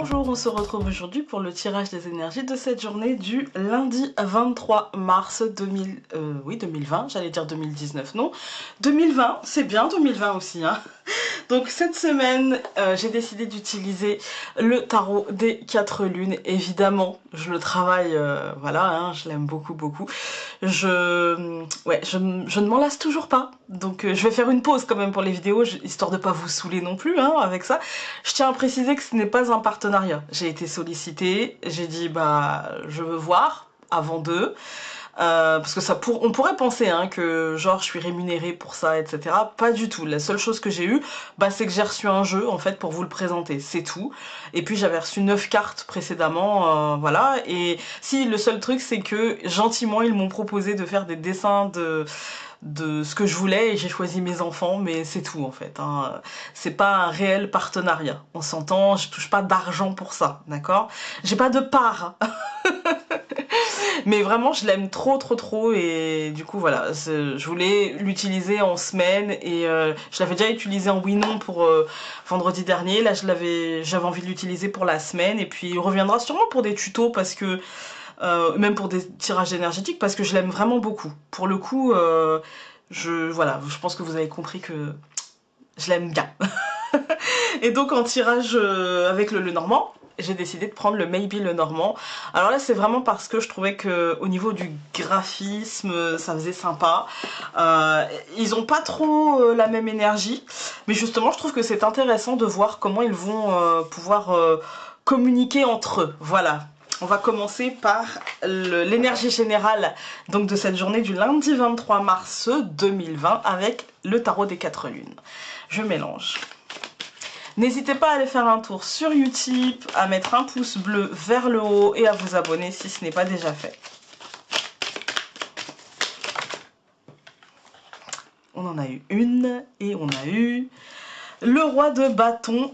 Bonjour, on se retrouve aujourd'hui pour le tirage des énergies de cette journée du lundi 23 mars 2020, j'allais dire 2019, non, 2020, c'est bien 2020 aussi, hein. Donc cette semaine, j'ai décidé d'utiliser le tarot des 4 lunes. Évidemment, je le travaille, voilà, hein, je l'aime beaucoup, beaucoup. Je ne m'en lasse toujours pas. Donc je vais faire une pause quand même pour les vidéos, histoire de pas vous saouler non plus hein, avec ça. Je tiens à préciser que ce n'est pas un partenariat. J'ai été sollicitée, j'ai dit bah je veux voir avant d'eux. Parce que on pourrait penser hein, que genre je suis rémunérée pour ça, etc. Pas du tout. La seule chose que j'ai eue, bah, c'est que j'ai reçu un jeu en fait pour vous le présenter, c'est tout. Et puis j'avais reçu 9 cartes précédemment, voilà. Et si le seul truc c'est que gentiment ils m'ont proposé de faire des dessins de ce que je voulais et j'ai choisi mes enfants, mais c'est tout en fait, hein. C'est pas un réel partenariat, on s'entend, je touche pas d'argent pour ça, d'accord? J'ai pas de part. Mais vraiment je l'aime trop trop trop et du coup voilà, je voulais l'utiliser en semaine et je l'avais déjà utilisé en oui-non pour vendredi dernier, là j'avais envie de l'utiliser pour la semaine et puis il reviendra sûrement pour des tutos parce que même pour des tirages énergétiques parce que je l'aime vraiment beaucoup. Pour le coup, voilà, je pense que vous avez compris que je l'aime bien. Et donc en tirage avec le Normand, j'ai décidé de prendre le Maybe le Normand. Alors là c'est vraiment parce que je trouvais que au niveau du graphisme ça faisait sympa. Ils ont pas trop la même énergie, mais justement je trouve que c'est intéressant de voir comment ils vont pouvoir communiquer entre eux. Voilà. On va commencer par l'énergie générale donc de cette journée du lundi 23 mars 2020 avec le tarot des 4 lunes. Je mélange. N'hésitez pas à aller faire un tour sur YouTube, à mettre un pouce bleu vers le haut et à vous abonner si ce n'est pas déjà fait. On en a eu une et on a eu le roi de bâton,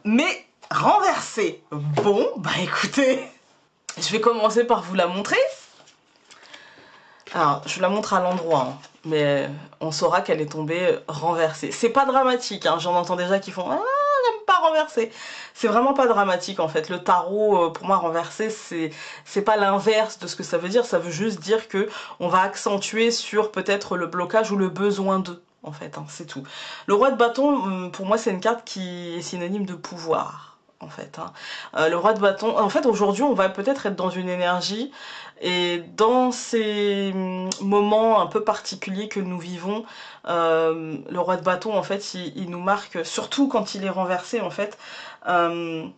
mais renversé. Bon, bah écoutez, je vais commencer par vous la montrer. Alors, je la montre à l'endroit, hein, mais on saura qu'elle est tombée renversée. C'est pas dramatique, hein, j'en entends déjà qui font « Ah, j'aime pas renverser ». C'est vraiment pas dramatique en fait. Le tarot, pour moi, renversé, c'est pas l'inverse de ce que ça veut dire. Ça veut juste dire que on va accentuer sur peut-être le blocage ou le besoin d'eux, en fait, hein, c'est tout. Le roi de bâton, pour moi, c'est une carte qui est synonyme de pouvoir. En fait, hein. Le roi de bâton, en fait aujourd'hui on va peut-être être dans une énergie et dans ces moments un peu particuliers que nous vivons, le roi de bâton en fait il nous marque, surtout quand il est renversé en fait, qu'on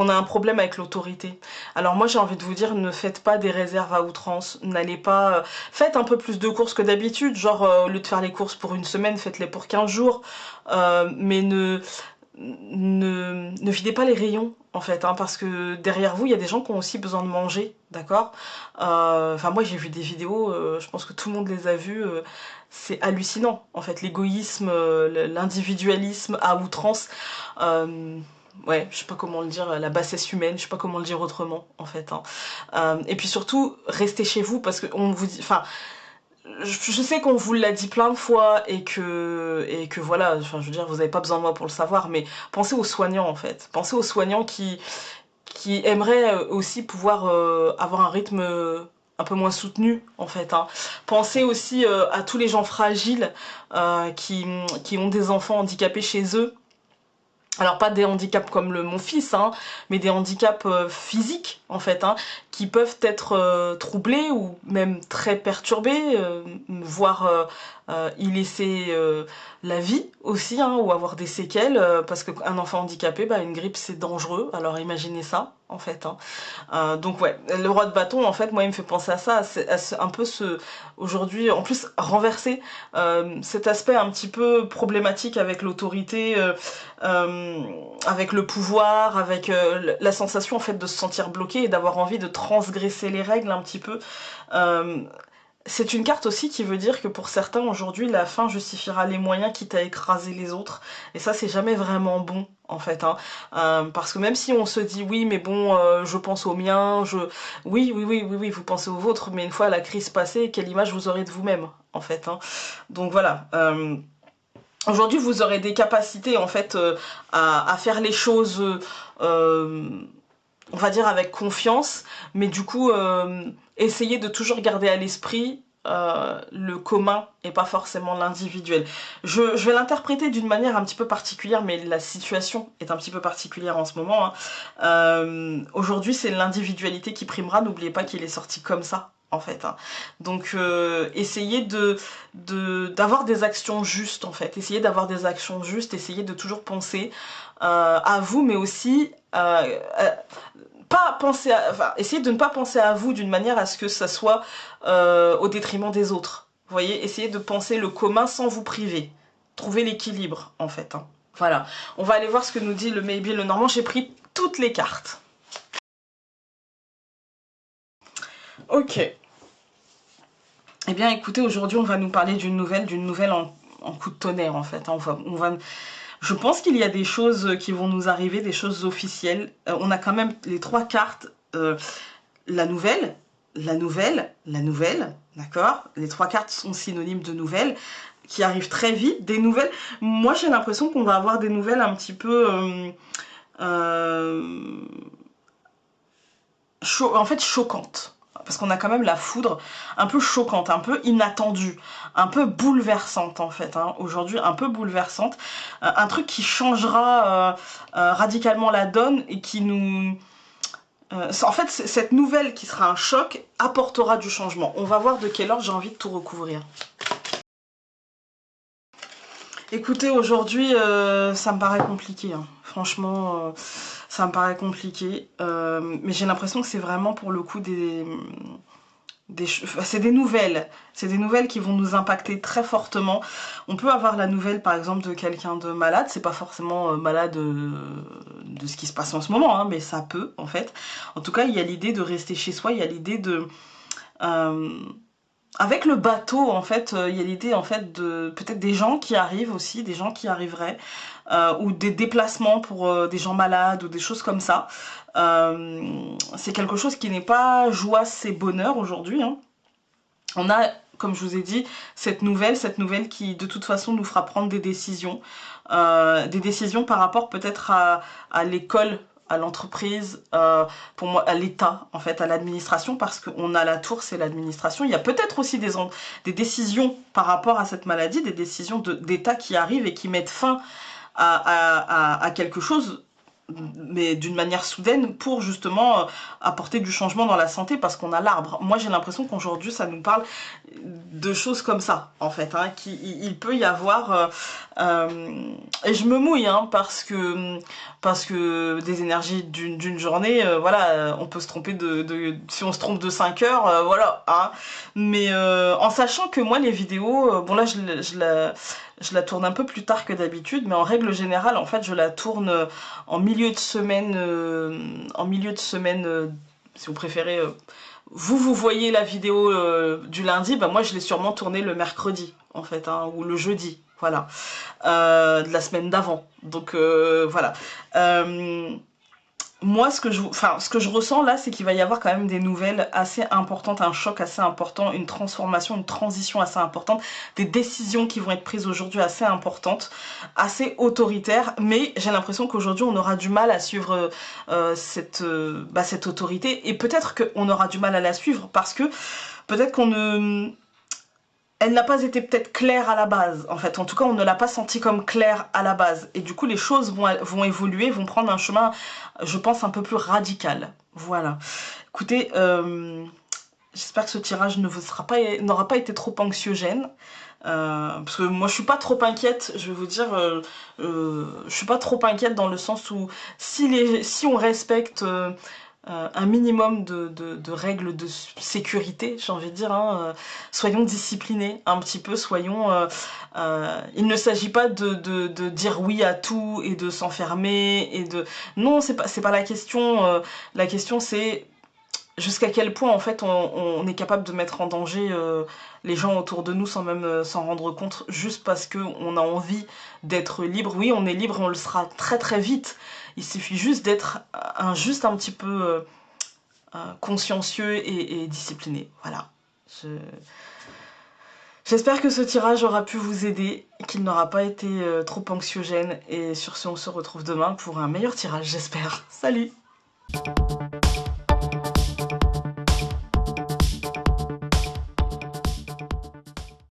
a un problème avec l'autorité. Alors moi j'ai envie de vous dire, ne faites pas des réserves à outrance, n'allez pas... faites un peu plus de courses que d'habitude, genre au lieu de faire les courses pour une semaine, faites-les pour 15 jours, mais ne videz pas les rayons en fait, hein, parce que derrière vous il y a des gens qui ont aussi besoin de manger, d'accord. Enfin moi j'ai vu des vidéos, je pense que tout le monde les a vues, c'est hallucinant en fait, l'égoïsme, l'individualisme à outrance, ouais, je sais pas comment le dire, la bassesse humaine, je sais pas comment le dire autrement en fait, hein. Et puis surtout restez chez vous parce que on vous dit, enfin je sais qu'on vous l'a dit plein de fois et que voilà, enfin je veux dire, vous n'avez pas besoin de moi pour le savoir, mais pensez aux soignants en fait. Pensez aux soignants qui aimeraient aussi pouvoir avoir un rythme un peu moins soutenu en fait, hein. Pensez aussi à tous les gens fragiles qui ont des enfants handicapés chez eux. Alors pas des handicaps comme mon fils, hein, mais des handicaps physiques en fait, hein, qui peuvent être troublés ou même très perturbés, voire y laisser la vie aussi, hein, ou avoir des séquelles, parce qu'un enfant handicapé, bah, une grippe c'est dangereux, alors imaginez ça en fait, hein. Donc ouais, le roi de bâton en fait, moi il me fait penser à ça, un peu aujourd'hui, en plus renverser cet aspect un petit peu problématique avec l'autorité, avec le pouvoir, avec la sensation en fait de se sentir bloqué et d'avoir envie de transgresser les règles un petit peu. C'est une carte aussi qui veut dire que pour certains aujourd'hui la fin justifiera les moyens quitte à écraser les autres, et ça c'est jamais vraiment bon en fait, hein. Parce que même si on se dit oui mais bon je pense aux miens, oui vous pensez aux vôtres, mais une fois la crise passée, quelle image vous aurez de vous-même en fait, hein. Donc voilà, Aujourd'hui, vous aurez des capacités en fait à faire les choses, on va dire avec confiance, mais du coup, essayez de toujours garder à l'esprit le commun et pas forcément l'individuel. Je vais l'interpréter d'une manière un petit peu particulière, mais la situation est un petit peu particulière en ce moment, hein. Aujourd'hui, c'est l'individualité qui primera, n'oubliez pas qu'il est sorti comme ça, en fait, hein. Donc essayez d'avoir des actions justes, en fait. Essayez d'avoir des actions justes, essayez de toujours penser à vous, mais aussi pas penser enfin, essayez de ne pas penser à vous d'une manière à ce que ça soit au détriment des autres. Vous voyez, essayez de penser le commun sans vous priver. Trouvez l'équilibre, en fait, hein. Voilà, on va aller voir ce que nous dit le Maybe le Normand. J'ai pris toutes les cartes. Ok. Eh bien, écoutez, aujourd'hui, on va nous parler d'une nouvelle en coup de tonnerre, en fait. Je pense qu'il y a des choses qui vont nous arriver, des choses officielles. On a quand même les 3 cartes. La nouvelle, la nouvelle, la nouvelle, d'accord? Les 3 cartes sont synonymes de nouvelles, qui arrivent très vite. Des nouvelles, moi j'ai l'impression qu'on va avoir des nouvelles un petit peu... en fait choquantes. Parce qu'on a quand même la foudre un peu choquante, un peu inattendue, un peu bouleversante en fait, hein. Aujourd'hui un peu bouleversante. Un truc qui changera radicalement la donne et qui nous... en fait, cette nouvelle qui sera un choc apportera du changement. On va voir de quelle ordre j'ai envie de tout recouvrir. Écoutez, aujourd'hui, ça me paraît compliqué, hein. Franchement, ça me paraît compliqué. Mais j'ai l'impression que c'est vraiment pour le coup c'est des nouvelles. C'est des nouvelles qui vont nous impacter très fortement. On peut avoir la nouvelle, par exemple, de quelqu'un de malade. C'est pas forcément malade de ce qui se passe en ce moment, hein, mais ça peut, en fait. En tout cas, il y a l'idée de rester chez soi. Il y a l'idée de... avec le bateau, en fait, il y a l'idée, en fait, de peut-être des gens qui arrivent aussi, des gens qui arriveraient, ou des déplacements pour des gens malades, ou des choses comme ça. C'est quelque chose qui n'est pas joie, c'est bonheur aujourd'hui, hein. On a, comme je vous ai dit, cette nouvelle qui, de toute façon, nous fera prendre des décisions par rapport peut-être à l'école, à l'entreprise, pour moi à l'État, en fait, à l'administration, parce qu'on a la tour, c'est l'administration. Il y a peut-être aussi des décisions par rapport à cette maladie, des décisions d'État qui arrivent et qui mettent fin à quelque chose, mais d'une manière soudaine, pour justement apporter du changement dans la santé, parce qu'on a l'arbre. Moi j'ai l'impression qu'aujourd'hui ça nous parle de choses comme ça, en fait, hein, il peut y avoir et je me mouille, hein, parce que des énergies d'une journée, voilà, on peut se tromper si on se trompe de 5 heures, voilà, hein. Mais en sachant que moi les vidéos, bon là je la tourne un peu plus tard que d'habitude, mais en règle générale, en fait, je la tourne en milieu de semaine, si vous préférez. Vous voyez la vidéo du lundi, bah moi je l'ai sûrement tournée le mercredi, en fait, hein, ou le jeudi, voilà, de la semaine d'avant. Donc voilà. Moi, ce que je ressens là, c'est qu'il va y avoir quand même des nouvelles assez importantes, un choc assez important, une transformation, une transition assez importante, des décisions qui vont être prises aujourd'hui assez importantes, assez autoritaires, mais j'ai l'impression qu'aujourd'hui on aura du mal à suivre cette autorité, et peut-être qu'on aura du mal à la suivre parce que peut-être qu'on ne... Elle n'a pas été peut-être claire à la base, en fait. En tout cas, on ne l'a pas sentie comme claire à la base. Et du coup, les choses vont évoluer, vont prendre un chemin, je pense, un peu plus radical. Voilà. Écoutez, j'espère que ce tirage n'aura pas été trop anxiogène. Parce que moi, je suis pas trop inquiète, je vais vous dire. Je suis pas trop inquiète dans le sens où si on respecte... un minimum de règles de sécurité, j'ai envie de dire, hein, soyons disciplinés un petit peu, il ne s'agit pas de dire oui à tout et de s'enfermer et de... Non, c'est pas la question c'est jusqu'à quel point en fait on est capable de mettre en danger les gens autour de nous sans même s'en rendre compte, juste parce que on a envie d'être libre. Oui, on est libre, on le sera très très vite. Il suffit juste d'être juste un petit peu consciencieux et discipliné. Voilà. J'espère que ce tirage aura pu vous aider, qu'il n'aura pas été trop anxiogène. Et sur ce, on se retrouve demain pour un meilleur tirage, j'espère. Salut!